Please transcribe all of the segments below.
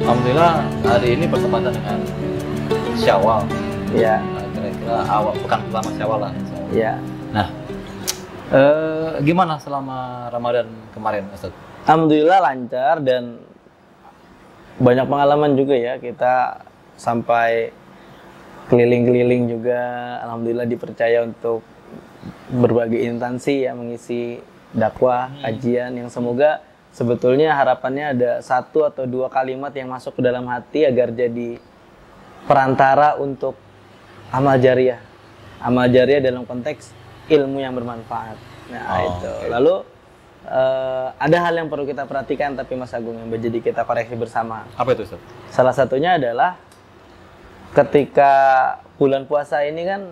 Alhamdulillah hari ini bertepatan dengan Syawal. Iya. Kira-kira awal pekan pertama Syawal lah. Iya. Nah, gimana selama Ramadan kemarin, Ustaz? Alhamdulillah lancar dan banyak pengalaman juga ya. Kita sampai keliling-keliling juga. Alhamdulillah dipercaya untuk berbagai instansi ya, mengisi dakwah, kajian yang semoga sebetulnya harapannya ada 1 atau 2 kalimat yang masuk ke dalam hati agar jadi perantara untuk amal jariah. Amal jariah dalam konteks ilmu yang bermanfaat. Nah, itu. Lalu ada hal yang perlu kita perhatikan tapi Mas Agung yang menjadi kita koreksi bersama. Apa itu, Ustaz? Salah satunya adalah ketika bulan puasa ini kan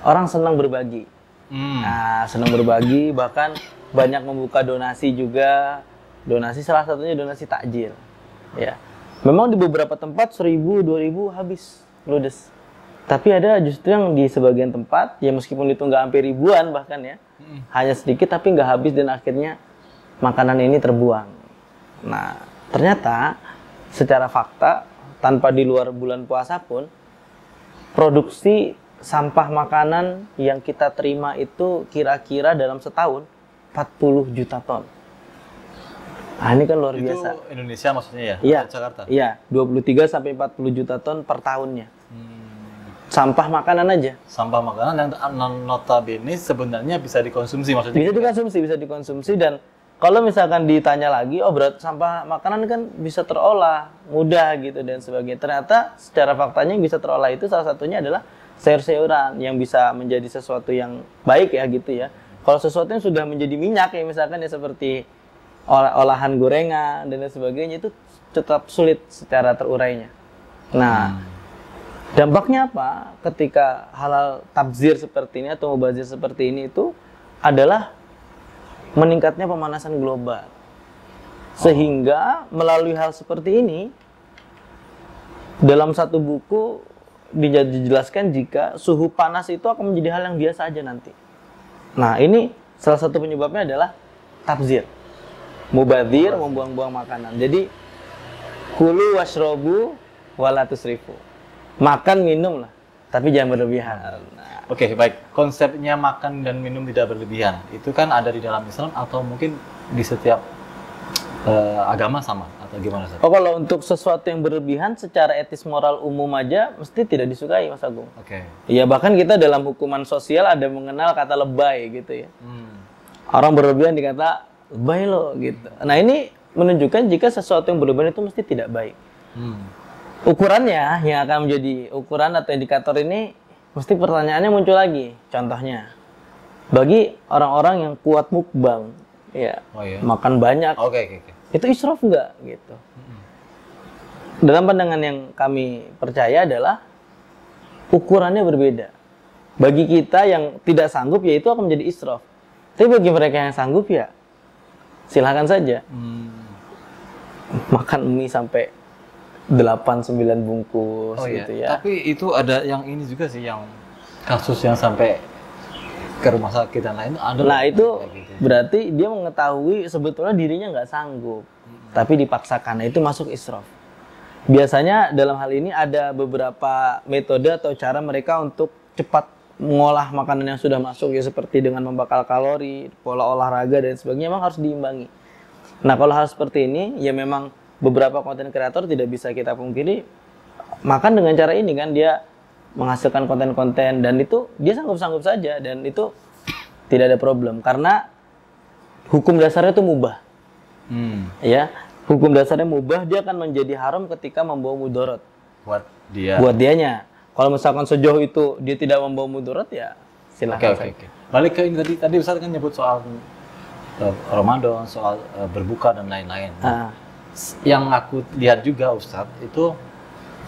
orang senang berbagi. Nah, senang berbagi, bahkan banyak membuka donasi juga. Donasi salah satunya donasi takjil. Ya. Memang di beberapa tempat 1.000, 2.000 habis ludes. Tapi ada justru yang di sebagian tempat, ya meskipun itu nggak hampir ribuan bahkan ya, hanya sedikit tapi nggak habis dan akhirnya makanan ini terbuang. Nah, ternyata secara fakta, tanpa di luar bulan puasa pun, produksi sampah makanan yang kita terima itu kira-kira dalam setahun 40 juta ton. Nah, ini kan luar biasa. Itu Indonesia maksudnya ya? Iya. Jakarta? Iya, 23 sampai 40 juta ton per tahunnya. Sampah makanan aja. Sampah makanan yang notabene sebenarnya bisa dikonsumsi maksudnya? Bisa dikonsumsi dan kalau misalkan ditanya lagi, oh berat sampah makanan kan bisa terolah, mudah gitu dan sebagainya. Ternyata secara faktanya yang bisa terolah itu salah satunya adalah sayur-sayuran yang bisa menjadi sesuatu yang baik ya gitu ya. Kalau sesuatu yang sudah menjadi minyak ya misalkan ya seperti olahan gorengan dan lain sebagainya itu tetap sulit secara terurainya. Nah, dampaknya apa ketika halal tabzir seperti ini atau mubazir seperti ini itu adalah meningkatnya pemanasan global. Sehingga melalui hal seperti ini dalam satu buku dijelaskan jika suhu panas itu akan menjadi hal yang biasa aja nanti. Nah, ini salah satu penyebabnya adalah tabzir. Mubadzir, membuang-buang makanan. Jadi kulu washrobu wala tusrifu. Makan, minum lah, tapi jangan berlebihan. Nah. Oke, baik. Konsepnya makan dan minum tidak berlebihan, itu kan ada di dalam Islam atau mungkin di setiap agama sama? Atau gimana, Ustaz? Oh, kalau untuk sesuatu yang berlebihan secara etis moral umum aja mesti tidak disukai, Mas Agung. Oke. Ya, bahkan kita dalam hukuman sosial ada mengenal kata lebay gitu ya. Orang berlebihan dikata lebay lo gitu. Nah, ini menunjukkan jika sesuatu yang berlebihan itu mesti tidak baik. Ukurannya yang akan menjadi ukuran atau indikator ini mesti pertanyaannya muncul lagi. Contohnya, bagi orang-orang yang kuat mukbang, ya, makan banyak, itu israf nggak gitu? Dalam pandangan yang kami percaya adalah ukurannya berbeda. Bagi kita yang tidak sanggup, ya itu akan menjadi israf. Tapi bagi mereka yang sanggup, ya silahkan saja. Makan mie sampai 8-9 bungkus gitu ya. Tapi itu ada yang ini juga sih, yang kasus yang sampai ke rumah sakit dan lain ada. Nah, itu gitu. Berarti dia mengetahui sebetulnya dirinya nggak sanggup, tapi dipaksakan. Nah, itu masuk israf. Biasanya dalam hal ini ada beberapa metode atau cara mereka untuk cepat mengolah makanan yang sudah masuk ya, seperti dengan membakar kalori, pola olahraga dan sebagainya, memang harus diimbangi. Nah, kalau hal seperti ini ya memang beberapa konten kreator tidak bisa kita pungkiri makan dengan cara ini kan, dia menghasilkan konten-konten dan itu dia sanggup-sanggup saja dan itu tidak ada problem karena hukum dasarnya itu mubah. Ya, hukum dasarnya mubah, dia akan menjadi haram ketika membawa mudarat buat dianya. Kalau misalkan sejauh itu dia tidak membawa mudarat, ya silakan. Oke. Balik ke ini tadi Ustaz kan nyebut soal Ramadan, soal berbuka dan lain-lain. Yang aku lihat juga Ustadz itu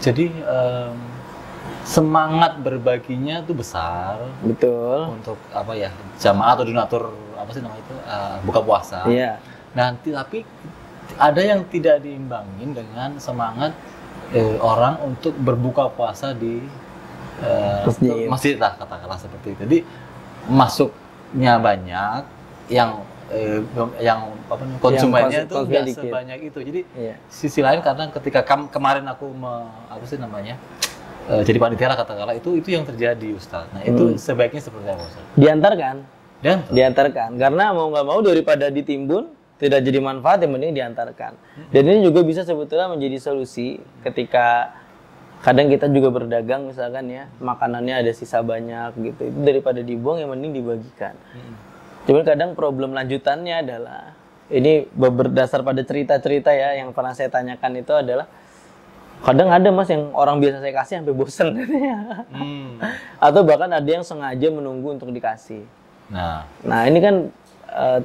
jadi semangat berbaginya tuh besar. Betul. Untuk apa ya, jamaah atau donatur apa sih namanya itu, buka puasa. Iya. Nanti tapi ada yang tidak diimbangin dengan semangat orang untuk berbuka puasa di masjid lah, katakanlah seperti itu. Jadi masuknya banyak, yang yang apa namanya, konsumennya itu nggak dikit. sebanyak itu. Jadi sisi lain karena ketika kemarin aku apa sih namanya jadi panitia katakanlah itu yang terjadi Ustaz. Nah itu sebaiknya seperti apa Ustaz? Diantarkan karena mau nggak mau daripada ditimbun tidak jadi manfaat yang mending diantarkan. Dan ini juga bisa sebetulnya menjadi solusi ketika kadang kita juga berdagang misalkan ya makanannya ada sisa banyak gitu, itu daripada dibuang yang mending dibagikan. Cuman kadang problem lanjutannya adalah ini berdasar pada cerita-cerita ya yang pernah saya tanyakan itu adalah kadang ada Mas yang orang biasa saya kasih sampai bosen katanya. Atau bahkan ada yang sengaja menunggu untuk dikasih. Nah ini kan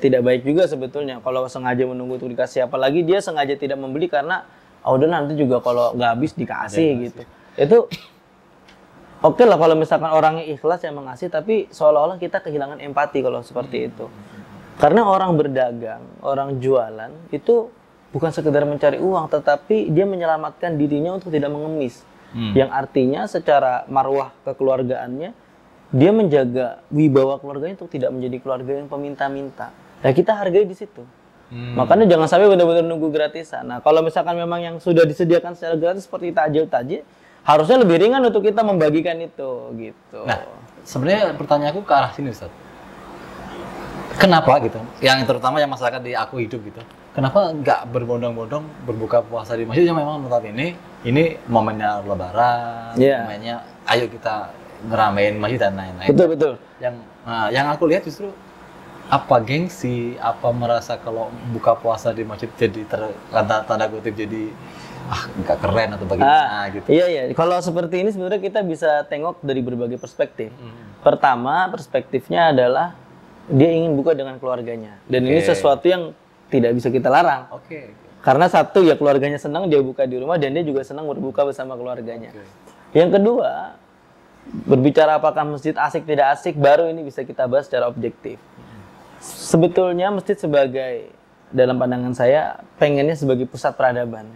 tidak baik juga sebetulnya kalau sengaja menunggu untuk dikasih, apalagi dia sengaja tidak membeli karena udah nanti juga kalau nggak habis dikasih gitu. Itu oke lah kalau misalkan orangnya ikhlas yang mengasih, tapi seolah-olah kita kehilangan empati kalau seperti itu. Karena orang berdagang, orang jualan itu bukan sekedar mencari uang, tetapi dia menyelamatkan dirinya untuk tidak mengemis. Yang artinya secara marwah kekeluargaannya dia menjaga wibawa keluarganya untuk tidak menjadi keluarga yang peminta-minta. Nah kita hargai di situ. Makanya jangan sampai benar-benar nunggu gratisan. Nah kalau misalkan memang yang sudah disediakan secara gratis seperti takjil, harusnya lebih ringan untuk kita membagikan itu gitu. Nah sebenarnya pertanyaanku ke arah sini Ustaz. Kenapa gitu? Yang terutama yang masyarakat di aku hidup gitu. Kenapa nggak berbondong-bondong berbuka puasa di masjid yang memang menurut ini momennya Lebaran, momennya ayo kita ngeramein masjid dan lain-lain. Betul. Yang aku lihat justru apa gengsi, apa merasa kalau buka puasa di masjid jadi tanda kutip jadi nggak keren atau bagaimana gitu. Iya. Kalau seperti ini sebenarnya kita bisa tengok dari berbagai perspektif. Pertama, perspektifnya adalah dia ingin buka dengan keluarganya. Dan ini sesuatu yang tidak bisa kita larang. Karena satu ya keluarganya senang dia buka di rumah dan dia juga senang berbuka bersama keluarganya. Yang kedua, berbicara apakah masjid asik tidak asik, baru ini bisa kita bahas secara objektif. Sebetulnya masjid sebagai, dalam pandangan saya, pengennya sebagai pusat peradaban.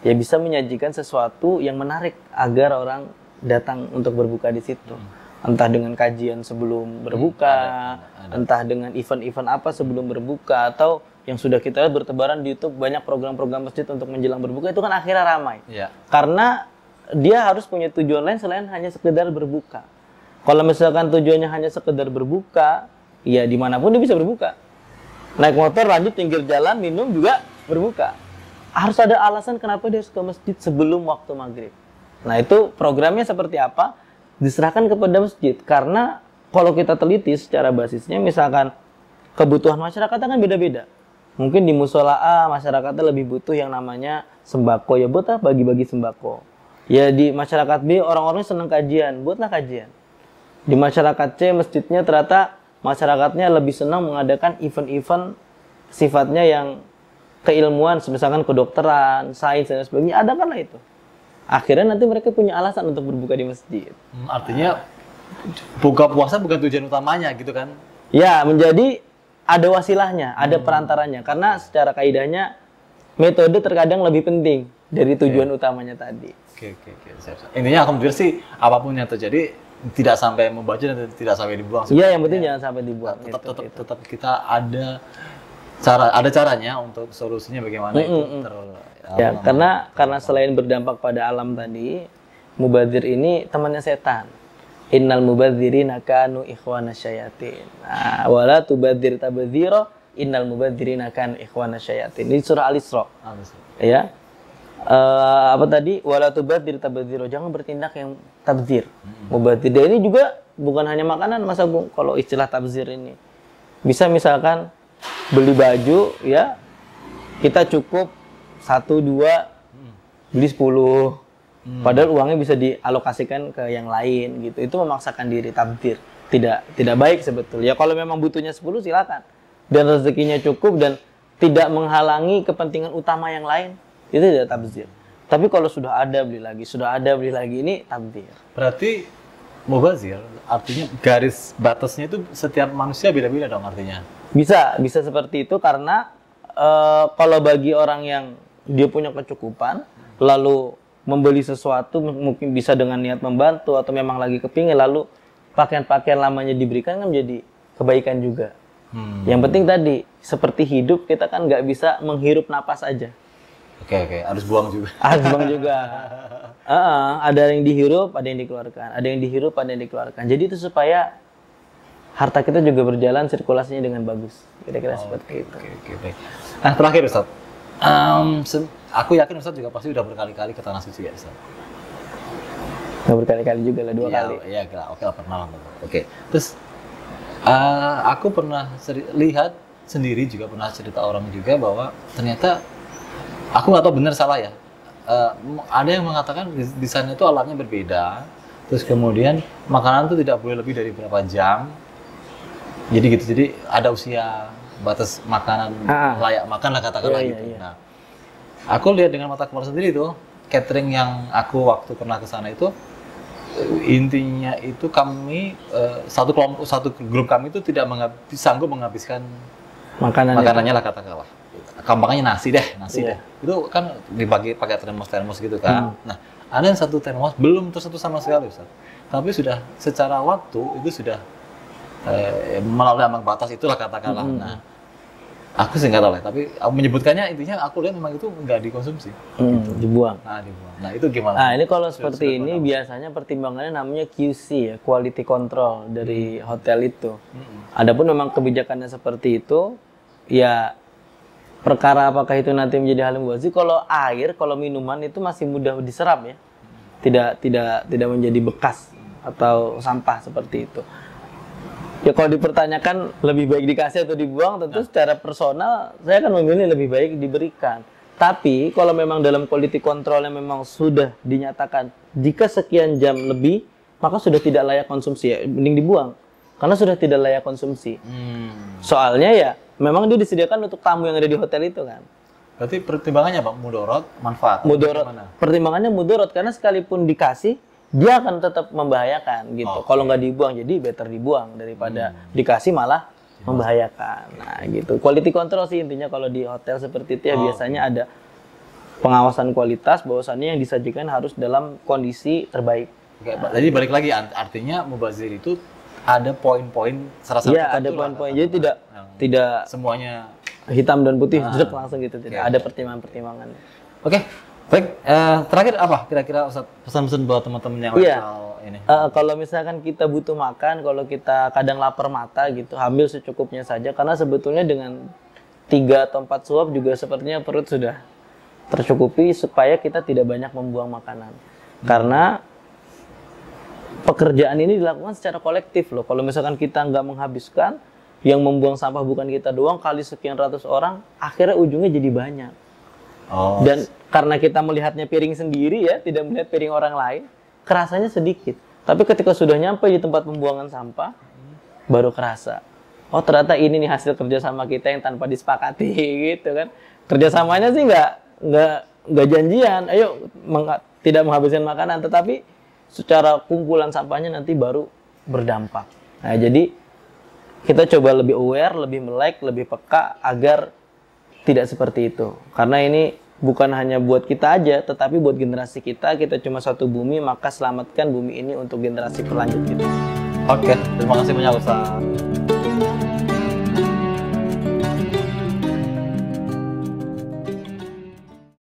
Ya bisa menyajikan sesuatu yang menarik agar orang datang untuk berbuka di situ. Entah dengan kajian sebelum berbuka, entah dengan event-event apa sebelum berbuka, atau yang sudah kita lihat bertebaran di YouTube banyak program-program masjid untuk menjelang berbuka, itu kan akhirnya ramai. Karena dia harus punya tujuan lain selain hanya sekedar berbuka. Kalau misalkan tujuannya hanya sekedar berbuka, ya dimanapun dia bisa berbuka. Naik motor lanjut pinggir jalan, minum juga berbuka. Harus ada alasan kenapa dia harus ke masjid sebelum waktu maghrib. Nah itu programnya seperti apa? Diserahkan kepada masjid. Karena kalau kita teliti secara basisnya, misalkan kebutuhan masyarakat kan beda-beda. Mungkin di musola A masyarakatnya lebih butuh yang namanya sembako, ya buat bagi-bagi sembako. Ya di masyarakat B orang-orangnya senang kajian, buatlah kajian. Di masyarakat C masjidnya ternyata masyarakatnya lebih senang mengadakan event-event sifatnya yang keilmuan, misalkan kedokteran, sains dan sebagainya, adakanlah itu. Akhirnya nanti mereka punya alasan untuk berbuka di masjid. Artinya buka puasa bukan tujuan utamanya gitu kan? Ya, menjadi ada wasilahnya, ada perantaranya. Karena secara kaidahnya metode terkadang lebih penting dari tujuan utamanya tadi. Oke. Intinya alhamdulillah sih apapun yang terjadi tidak sampai membaca dan tidak sampai dibuang. Iya, yang penting jangan sampai dibuang. Tetap kita ada caranya untuk solusinya bagaimana itu. Ya, karena selain berdampak pada alam tadi, mubadzir ini temannya setan. Innal mubadzirina kanu ikhwana syayatin. Nah, wala tubadzir tabdzira innal mubadzirina kanu ikhwana syayatin. Ini surah Al-Isra. Ya. Apa tadi? Wala tubadzir tabdzira. Jangan bertindak yang tabdzir. Mubadzir. Dan ini juga bukan hanya makanan, Mas Agung. Kalau istilah tabdzir ini bisa misalkan beli baju ya, kita cukup 1, 2 beli 10. Padahal uangnya bisa dialokasikan ke yang lain gitu. Itu memaksakan diri, tabdzir. Tidak baik sebetulnya. Ya kalau memang butuhnya 10 silakan. Dan rezekinya cukup dan tidak menghalangi kepentingan utama yang lain, itu tidak tabdzir. Tapi kalau sudah ada beli lagi, ini tabdzir. Berarti mubazir artinya garis batasnya itu setiap manusia beda-beda dong artinya. Bisa seperti itu karena kalau bagi orang yang dia punya kecukupan lalu membeli sesuatu mungkin bisa dengan niat membantu atau memang lagi kepingin lalu pakaian-pakaian lamanya diberikan kan menjadi kebaikan juga. Yang penting tadi, seperti hidup kita kan nggak bisa menghirup napas aja. Oke, harus buang juga. Harus buang juga. Ada yang dihirup, ada yang dikeluarkan. Ada yang dihirup, ada yang dikeluarkan. Jadi itu supaya harta kita juga berjalan sirkulasinya dengan bagus. Kira-kira seperti itu. Oke, baik. Nah, terakhir Ustaz. Aku yakin Ustaz juga pasti udah berkali-kali ke Tanah Suci ya Ustaz. Nggak berkali-kali juga lah, 2 kali. Iya, oke lah, pernah lah. Oke, terus aku pernah lihat sendiri juga, pernah cerita orang juga bahwa ternyata, aku nggak tahu benar salah ya, ada yang mengatakan di sana itu alamnya berbeda, terus kemudian makanan itu tidak boleh lebih dari berapa jam, jadi gitu, jadi ada usia batas makanan layak makan lah katakanlah gitu. Iya. Nah, aku lihat dengan mata kepala sendiri tuh, catering yang aku waktu pernah ke sana itu, intinya itu kami satu grup kami itu tidak sanggup menghabiskan makanannya lah katakanlah. Gampangnya nasi deh. Itu kan dibagi pakai termos gitu kan. Nah, ada yang satu termos belum tersentuh sama sekali Ustaz. Tapi sudah secara waktu itu sudah melalui ambang batas itulah katakanlah. Nah, aku sih nggak tahu lah, tapi menyebutkannya intinya aku lihat memang itu nggak dikonsumsi. Gitu. Dibuang. Nah, itu gimana? Nah, ini kalau seperti ini biasanya pertimbangannya namanya QC ya, quality control dari hotel itu. Adapun memang kebijakannya seperti itu, ya perkara apakah itu nanti menjadi hal yang mubazir. Kalau air, kalau minuman itu masih mudah diserap ya. Tidak menjadi bekas atau sampah seperti itu. Ya kalau dipertanyakan lebih baik dikasih atau dibuang, tentu secara personal saya akan memilih lebih baik diberikan. Tapi kalau memang dalam quality control yang memang sudah dinyatakan jika sekian jam lebih, maka sudah tidak layak konsumsi ya, mending dibuang. Karena sudah tidak layak konsumsi. Soalnya ya memang dia disediakan untuk tamu yang ada di hotel itu kan. Berarti pertimbangannya Pak, mudorot, manfaat? Mudorot. Pertimbangannya mudorot karena sekalipun dikasih, dia akan tetap membahayakan gitu. Kalau nggak dibuang, jadi better dibuang daripada dikasih malah membahayakan. Nah gitu. Quality control sih intinya kalau di hotel seperti itu ya biasanya ada pengawasan kualitas, bahwasannya yang disajikan harus dalam kondisi terbaik. Oke, jadi balik lagi, artinya mubazir itu ada poin-poin salah satu. Iya, ada poin-poin. Jadi tidak semuanya hitam dan putih langsung gitu. Tidak ada pertimbangan-pertimbangan. Oke. Baik, terakhir apa kira-kira Ustaz pesan-pesan buat teman-teman yang soal ini? Kalau misalkan kita butuh makan, kalau kita kadang lapar mata gitu, ambil secukupnya saja. Karena sebetulnya dengan 3 atau 4 suap juga sepertinya perut sudah tercukupi supaya kita tidak banyak membuang makanan. Karena pekerjaan ini dilakukan secara kolektif loh. Kalau misalkan kita nggak menghabiskan, yang membuang sampah bukan kita doang, kali sekian ratus orang, akhirnya ujungnya jadi banyak. Dan karena kita melihatnya piring sendiri ya, tidak melihat piring orang lain, kerasanya sedikit. Tapi ketika sudah nyampe di tempat pembuangan sampah, baru kerasa. Oh ternyata ini nih hasil kerjasama kita yang tanpa disepakati gitu kan. Kerjasamanya sih nggak janjian, ayo tidak menghabiskan makanan, tetapi secara kumpulan sampahnya nanti baru berdampak. Nah jadi kita coba lebih aware, lebih melek, lebih peka agar tidak seperti itu. Karena ini bukan hanya buat kita aja, tetapi buat generasi kita. Kita cuma satu bumi, maka selamatkan bumi ini untuk generasi berlanjut kita. Oke, terima kasih banyak Ustaz.